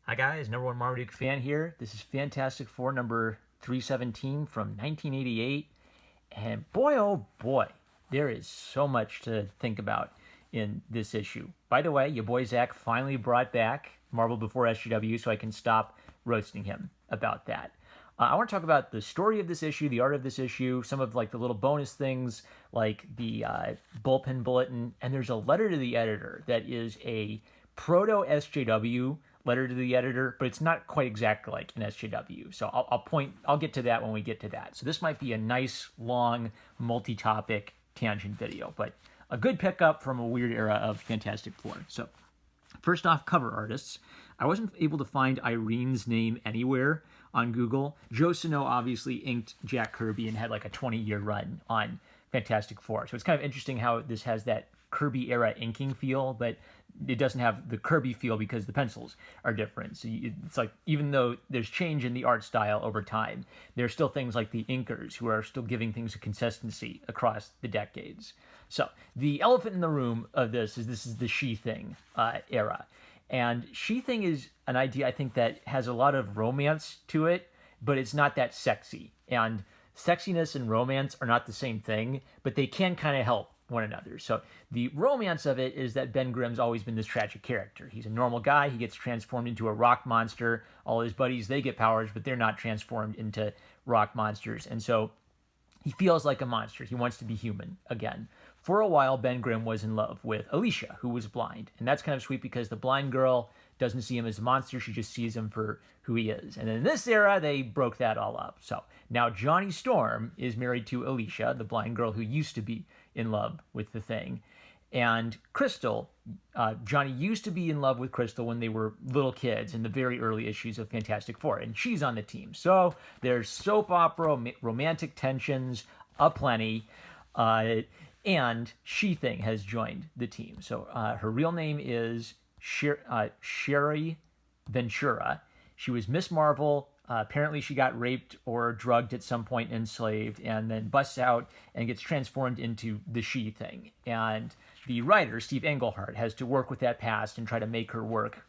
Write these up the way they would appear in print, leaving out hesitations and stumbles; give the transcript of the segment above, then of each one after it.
Hi guys, number one Marmaduke fan here. This is Fantastic Four number 317 from 1988. And boy, oh boy, there is so much to think about in this issue. By the way, your boy Zach finally brought back Marvel Before SJW, so I can stop roasting him about that. I want to talk about the story of this issue, the art of this issue, some of like the little bonus things like the bullpen bulletin, and there's a letter to the editor that is a proto SJW letter to the editor, but it's not quite exactly like an SJW. So I'll get to that when we get to that. So this might be a nice, long, multi-topic tangent video, but a good pickup from a weird era of Fantastic Four. So first off, cover artists. I wasn't able to find Irene's name anywhere on Google. Joe Sano obviously inked Jack Kirby and had like a 20-year run on Fantastic Four. So it's kind of interesting how this has that Kirby era inking feel, but it doesn't have the Kirby feel because the pencils are different. So it's like, even though there's change in the art style over time, there's still things like the inkers who are still giving things a consistency across the decades. So the elephant in the room of this is the She-Thing era. And She-Thing is an idea, I think, that has a lot of romance to it, but it's not that sexy. And sexiness and romance are not the same thing, but they can kind of help one another. So the romance of it is that Ben Grimm's always been this tragic character. He's a normal guy. He gets transformed into a rock monster. All his buddies, they get powers, but they're not transformed into rock monsters. And so he feels like a monster. He wants to be human again. For a while, Ben Grimm was in love with Alicia, who was blind. And that's kind of sweet because the blind girl doesn't see him as a monster. She just sees him for who he is. And in this era, they broke that all up. So now Johnny Storm is married to Alicia, the blind girl who used to be in love with the Thing. And Crystal, Johnny used to be in love with Crystal when they were little kids in the very early issues of Fantastic Four, and she's on the team. So there's soap opera, romantic tensions aplenty, and She-Thing has joined the team. So her real name is Sherry Ventura. She was Miss Marvel. Apparently she got raped or drugged at some point, enslaved, and then busts out and gets transformed into the She-Thing. And the writer, Steve Englehart, has to work with that past and try to make her work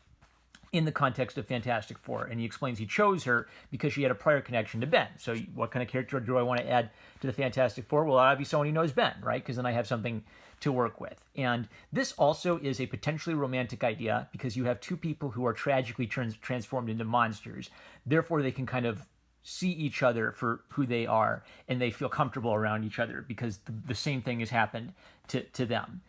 in the context of Fantastic Four. And he explains he chose her because she had a prior connection to Ben. So what kind of character do I want to add to the Fantastic Four? Well, I'd be someone who knows Ben, right? Because then I have something to work with. And this also is a potentially romantic idea because you have two people who are tragically transformed into monsters. Therefore, they can kind of see each other for who they are, and they feel comfortable around each other because the same thing has happened to them.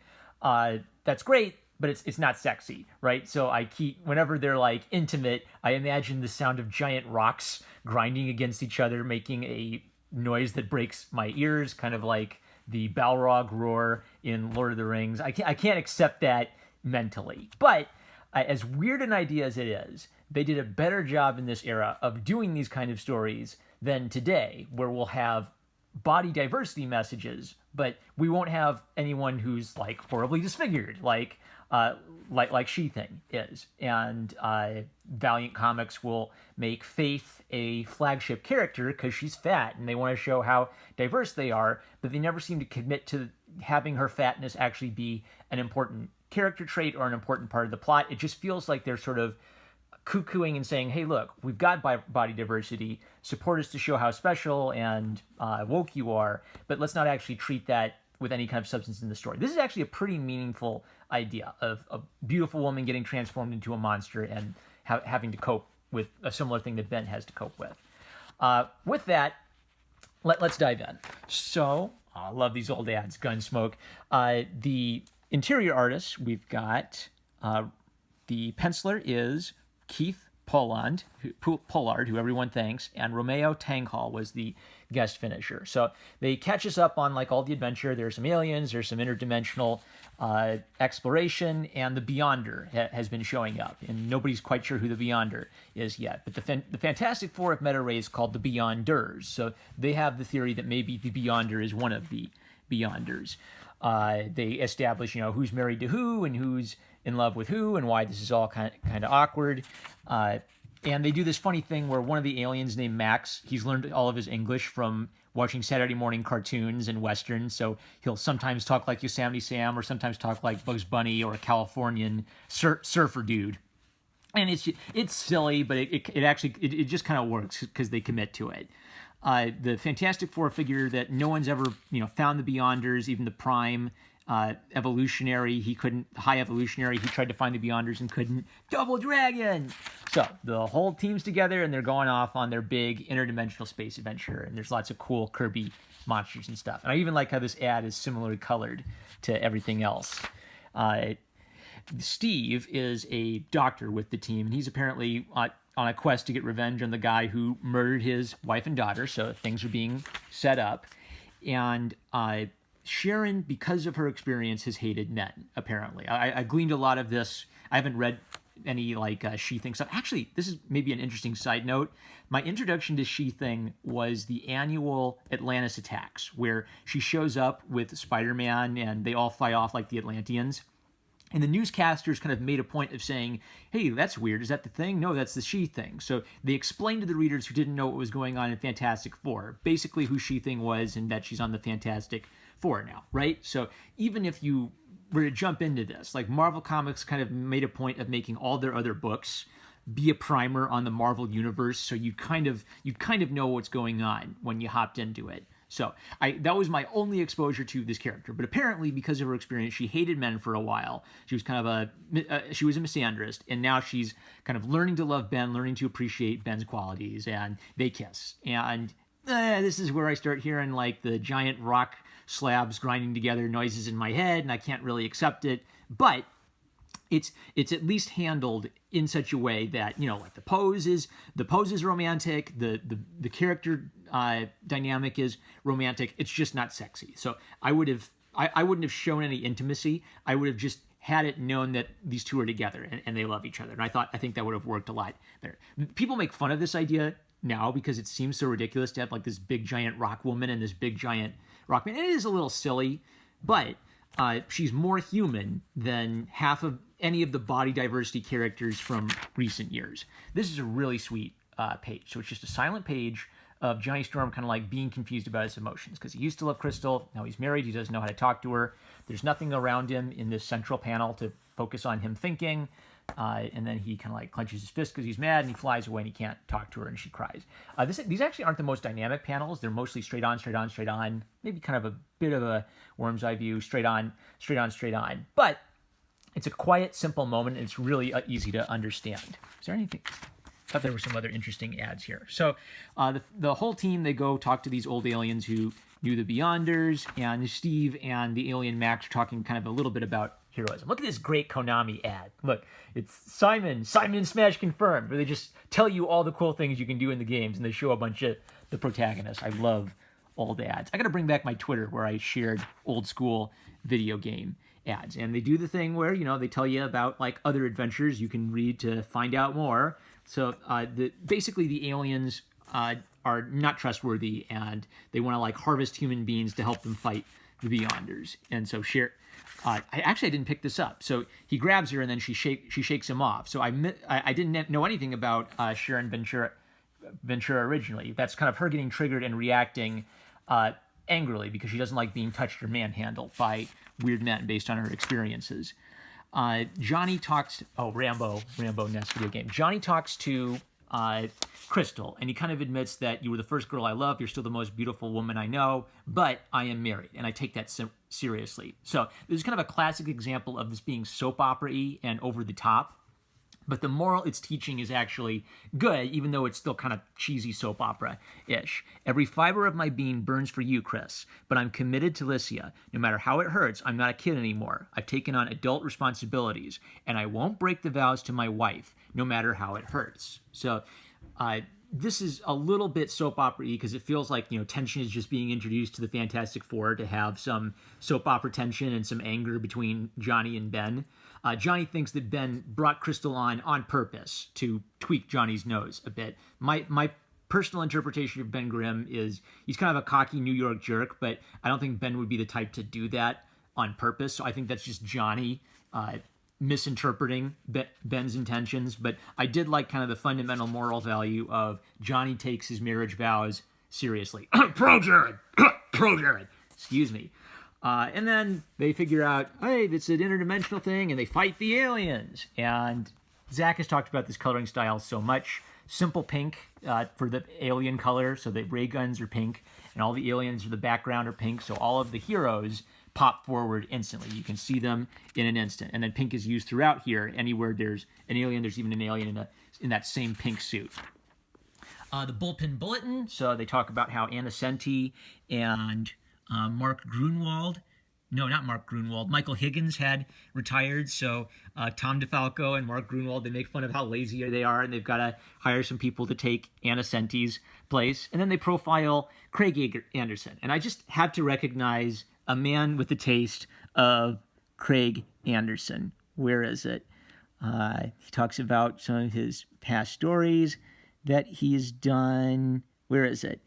That's great, but it's not sexy, right? So whenever they're like intimate, I imagine the sound of giant rocks grinding against each other, making a noise that breaks my ears, kind of like the Balrog roar in Lord of the Rings. I can't accept that mentally. But as weird an idea as it is, they did a better job in this era of doing these kind of stories than today, where we'll have body diversity messages, but we won't have anyone who's like horribly disfigured, like She-Thing is. And Valiant Comics will make Faith a flagship character because she's fat, and they want to show how diverse they are, but they never seem to commit to having her fatness actually be an important character trait or an important part of the plot. It just feels like they're sort of cuckooing and saying, hey, look, we've got body diversity, support us to show how special and woke you are, but let's not actually treat that with any kind of substance in the story. This is actually a pretty meaningful idea of a beautiful woman getting transformed into a monster and having to cope with a similar thing that Ben has to cope with. With that, let's dive in. So, I love these old ads, Gunsmoke. The interior artists, we've got the penciler is Keith Pollard, who everyone thanks, and Romeo Tanghal was the guest finisher. So they catch us up on like all the adventure. There's some aliens, there's some interdimensional exploration, and the Beyonder has been showing up, and nobody's quite sure who the Beyonder is yet. But the Fantastic Four of Meta Ray is called the Beyonders, so they have the theory that maybe the Beyonder is one of the Beyonders. They establish, who's married to who and who's in love with who and why this is all kind of awkward. And they do this funny thing where one of the aliens named Max, he's learned all of his English from watching Saturday morning cartoons and westerns, so he'll sometimes talk like Yosemite Sam or sometimes talk like Bugs Bunny or a Californian surfer dude. and it's silly, but it actually it just kind of works because they commit to it. The Fantastic Four figure that no one's ever found the Beyonders, even the Prime evolutionary. He couldn't. High evolutionary. He tried to find the Beyonders and couldn't. Double Dragon. So the whole team's together and they're going off on their big interdimensional space adventure. And there's lots of cool Kirby monsters and stuff. And I even like how this ad is similarly colored to everything else. Steve is a doctor with the team, and he's apparently on a quest to get revenge on the guy who murdered his wife and daughter, so things are being set up. And Sharon, because of her experience, has hated men, apparently. I gleaned a lot of this. I haven't read any She-Thing stuff. Actually, this is maybe an interesting side note. My introduction to She-Thing was the annual Atlantis Attacks, where she shows up with Spider-Man and they all fight off like the Atlanteans. And the newscasters kind of made a point of saying, hey, that's weird. Is that the thing? No, that's the She-Thing. So they explained to the readers who didn't know what was going on in Fantastic Four, basically who She-Thing was and that she's on the Fantastic Four now, right? So even if you were to jump into this, like Marvel Comics kind of made a point of making all their other books be a primer on the Marvel Universe, so you kind of know what's going on when you hopped into it. So that was my only exposure to this character. But apparently, because of her experience, she hated men for a while. She was kind of she was a misandrist, and now she's kind of learning to love Ben, learning to appreciate Ben's qualities, and they kiss. And this is where I start hearing like the giant rock slabs grinding together noises in my head, and I can't really accept it. But it's at least handled in such a way that like the pose is romantic, the character dynamic is romantic. It's just not sexy. So I wouldn't have shown any intimacy. I would have just had it known that these two are together and they love each other. And I think that would have worked a lot better. People make fun of this idea now because it seems so ridiculous to have like this big giant rock woman and this big giant rock man. It is a little silly, but she's more human than half of any of the body diversity characters from recent years. This is a really sweet page. So it's just a silent page of Johnny Storm kind of like being confused about his emotions because he used to love Crystal. Now he's married. He doesn't know how to talk to her. There's nothing around him in this central panel to focus on him thinking. And then he kind of like clenches his fist because he's mad and he flies away and he can't talk to her and she cries. These actually aren't the most dynamic panels. They're mostly straight on, straight on, straight on. Maybe kind of a bit of a worm's eye view, straight on, straight on, straight on. But it's a quiet, simple moment and it's really easy to understand. Is there anything? I thought there were some other interesting ads here. So the whole team, they go talk to these old aliens who knew the Beyonders, and Steve and the alien Max are talking kind of a little bit about heroism. Look at this great Konami ad. Look, it's Simon Smash confirmed, where they just tell you all the cool things you can do in the games, and they show a bunch of the protagonists. I love old ads. I got to bring back my Twitter where I shared old school video game ads, and they do the thing where they tell you about like other adventures you can read to find out more. So basically the aliens are not trustworthy, and they want to like harvest human beings to help them fight the Beyonders. And so I didn't pick this up. So he grabs her and then she shakes him off. So I didn't know anything about Sharon Ventura originally. That's kind of her getting triggered and reacting angrily because she doesn't like being touched or manhandled by weird men based on her experiences. Johnny talks. Rambo Nest video game. Johnny talks to Crystal, and he kind of admits that you were the first girl I loved. You're still the most beautiful woman I know, but I am married, and I take that seriously. So this is kind of a classic example of this being soap opera-y and over the top. But the moral it's teaching is actually good, even though it's still kind of cheesy soap opera-ish. Every fiber of my being burns for you, Chris, but I'm committed to Licia. No matter how it hurts, I'm not a kid anymore. I've taken on adult responsibilities, and I won't break the vows to my wife, no matter how it hurts. So this is a little bit soap opera-y because it feels like tension is just being introduced to the Fantastic Four to have some soap opera tension and some anger between Johnny and Ben. Johnny thinks that Ben brought Crystal on purpose to tweak Johnny's nose a bit. My personal interpretation of Ben Grimm is he's kind of a cocky New York jerk, but I don't think Ben would be the type to do that on purpose. So I think that's just Johnny misinterpreting Ben's intentions. But I did like kind of the fundamental moral value of Johnny takes his marriage vows seriously. Pro Jared! Pro Jared! Excuse me. And then they figure out, hey, it's an interdimensional thing, and they fight the aliens. And Zach has talked about this coloring style so much. Simple pink for the alien color, so the ray guns are pink, and all the aliens are the background are pink, so all of the heroes pop forward instantly. You can see them in an instant. And then pink is used throughout here. Anywhere there's an alien, there's even an alien in that same pink suit. The Bullpen Bulletin, so they talk about how Anna Senti and Mark Grunwald, no, not Mark Grunwald, Michael Higgins had retired, so Tom DeFalco and Mark Grunwald, they make fun of how lazy they are, and they've got to hire some people to take Anna Senti's place. And then they profile Craig Anderson. And I just have to recognize a man with the taste of Craig Anderson. Where is it? He talks about some of his past stories that he's done. Where is it?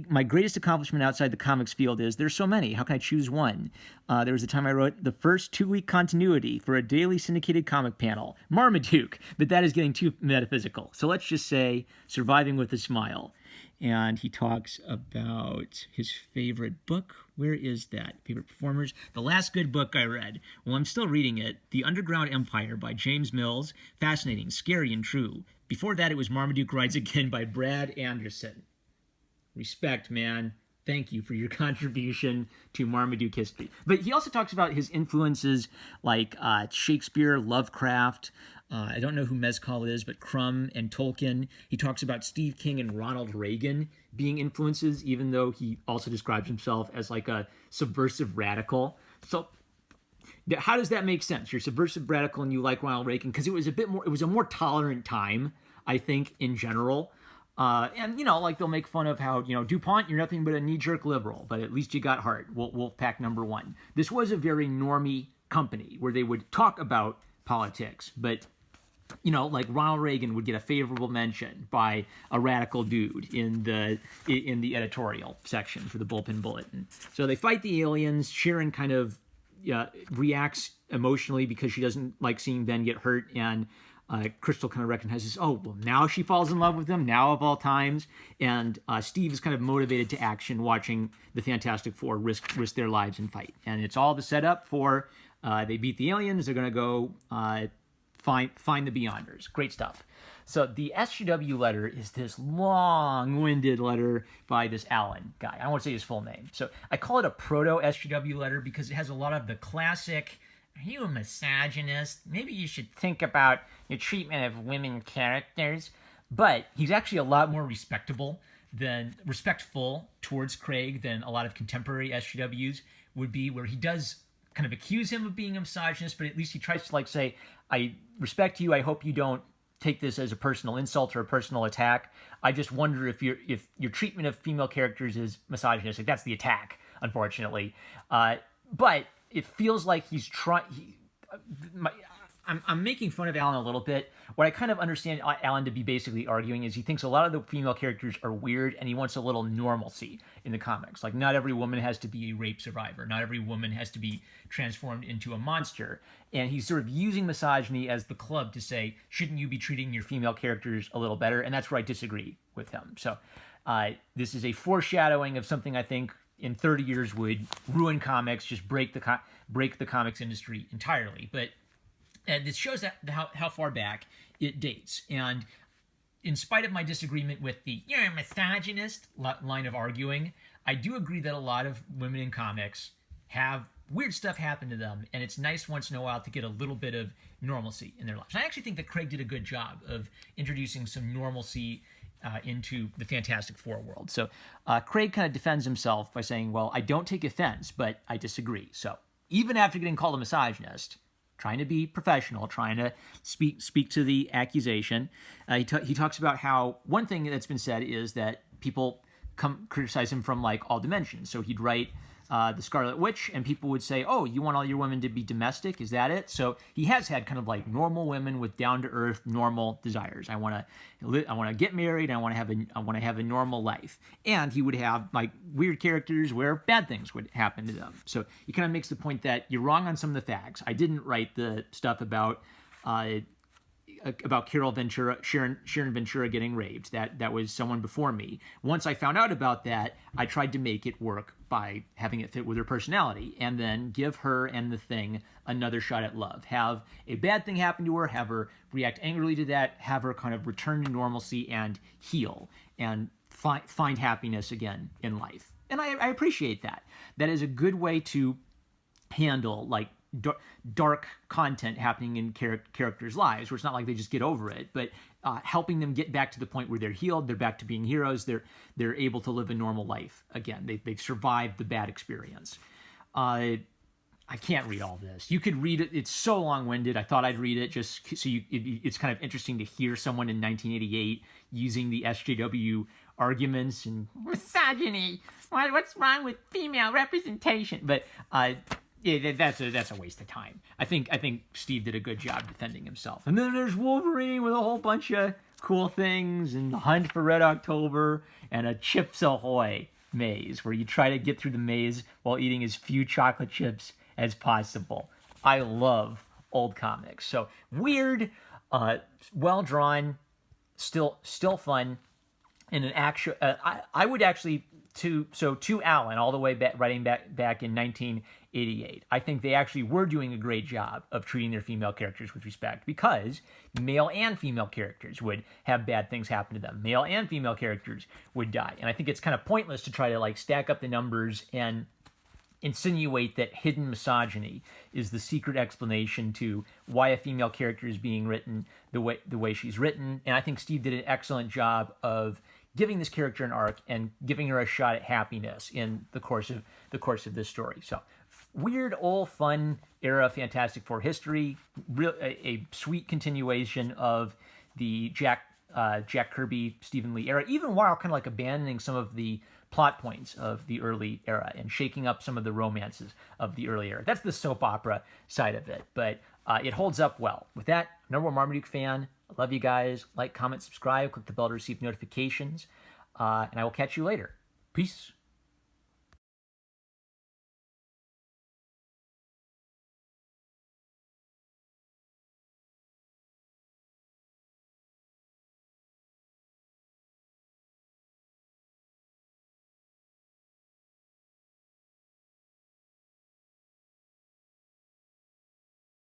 My greatest accomplishment outside the comics field is, there's so many, how can I choose one? There was a time I wrote the first 2-week continuity for a daily syndicated comic panel, Marmaduke, but that is getting too metaphysical. So let's just say Surviving with a Smile. And he talks about his favorite book. Where is that? Favorite performers. The last good book I read. Well, I'm still reading it. The Underground Empire by James Mills. Fascinating, scary, and true. Before that, it was Marmaduke Rides Again by Brad Anderson. Respect, man. Thank you for your contribution to Marmaduke history. But he also talks about his influences like Shakespeare, Lovecraft. I don't know who Mezcal is, but Crumb and Tolkien. He talks about Steve King and Ronald Reagan being influences, even though he also describes himself as like a subversive radical. So how does that make sense? You're subversive radical and you like Ronald Reagan because it was a more tolerant time, I think, in general. And, like they'll make fun of how, DuPont, you're nothing but a knee-jerk liberal, but at least you got heart. Wolfpack number 1. This was a very normie company where they would talk about politics, but, like Ronald Reagan would get a favorable mention by a radical dude in the editorial section for the Bullpen Bulletin. So they fight the aliens. Sharon kind of reacts emotionally because she doesn't like seeing Ben get hurt, and Crystal kind of recognizes, oh, well, now she falls in love with him, now of all times. And Steve is kind of motivated to action watching the Fantastic Four risk their lives and fight. And it's all the setup for they beat the aliens, they're going to go find the Beyonders. Great stuff. So the SGW letter is this long-winded letter by this Alan guy. I don't want to say his full name. So I call it a proto-SGW letter because it has a lot of the classic, are you a misogynist? Maybe you should think about your treatment of women characters. But he's actually a lot more respectful towards Craig than a lot of contemporary SGWs would be, where he does kind of accuse him of being a misogynist, but at least he tries to say, I respect you, I hope you don't take this as a personal insult or a personal attack. I just wonder if your treatment of female characters is misogynistic. That's the attack, unfortunately. But it feels like he's trying. I'm making fun of Alan a little bit. What I kind of understand Alan to be basically arguing is he thinks a lot of the female characters are weird and he wants a little normalcy in the comics. Like, not every woman has to be a rape survivor. Not every woman has to be transformed into a monster. And he's sort of using misogyny as the club to say, shouldn't you be treating your female characters a little better? And that's where I disagree with him. So this is a foreshadowing of something I think in 30 years would ruin comics, just break the comics industry entirely. But this shows how far back it dates. And in spite of my disagreement with the "you're a misogynist" line of arguing, I do agree that a lot of women in comics have weird stuff happen to them, and it's nice once in a while to get a little bit of normalcy in their lives. And I actually think that Craig did a good job of introducing some normalcy into the Fantastic Four world. So Craig kind of defends himself by saying, well, I don't take offense, but I disagree. So even after getting called a misogynist, trying to be professional, trying to speak to the accusation, he talks about how one thing that's been said is that people criticize him from all dimensions. So he'd write The Scarlet Witch, and people would say, oh, you want all your women to be domestic? Is that it? So he has had kind of normal women with down-to-earth, normal desires. I want to get married. I want to have a normal life. And he would have weird characters where bad things would happen to them. So he kind of makes the point that you're wrong on some of the facts. I didn't write the stuff about about Carol Ventura, Sharon Ventura getting raped. That was someone before me. Once I found out about that, I tried to make it work by having it fit with her personality, and then give her and the Thing another shot at love. Have a bad thing happen to her, have her react angrily to that, have her kind of return to normalcy and heal and find happiness again in life. And I appreciate that. That is a good way to handle like dark content happening in characters' lives, where it's not like they just get over it, but helping them get back to the point where they're healed, they're back to being heroes, they're able to live a normal life again. They've survived the bad experience. I can't read all this. You could read it. It's so long-winded. I thought I'd read it just so it's kind of interesting to hear someone in 1988 using the SJW arguments and misogyny. What's wrong with female representation? But yeah, that's a waste of time. I think Steve did a good job defending himself. And then there's Wolverine with a whole bunch of cool things, and the Hunt for Red October, and a Chips Ahoy maze where you try to get through the maze while eating as few chocolate chips as possible. I love old comics. So weird, well drawn, still fun, and an actual. I would actually to Alan all the way back, writing back in 1988. I think they actually were doing a great job of treating their female characters with respect, because male and female characters would have bad things happen to them. Male and female characters would die, and I think it's kind of pointless to try to like stack up the numbers and insinuate that hidden misogyny is the secret explanation to why a female character is being written the way she's written. And I think Steve did an excellent job of giving this character an arc and giving her a shot at happiness in the course of this story. So weird, old, fun era Fantastic Four history, a sweet continuation of the Jack Kirby, Stephen Lee era, even while kind of like abandoning some of the plot points of the early era and shaking up some of the romances of the early era. That's the soap opera side of it, but it holds up well. With that, number one Marmaduke fan. I love you guys. Like, comment, subscribe, click the bell to receive notifications, and I will catch you later. Peace.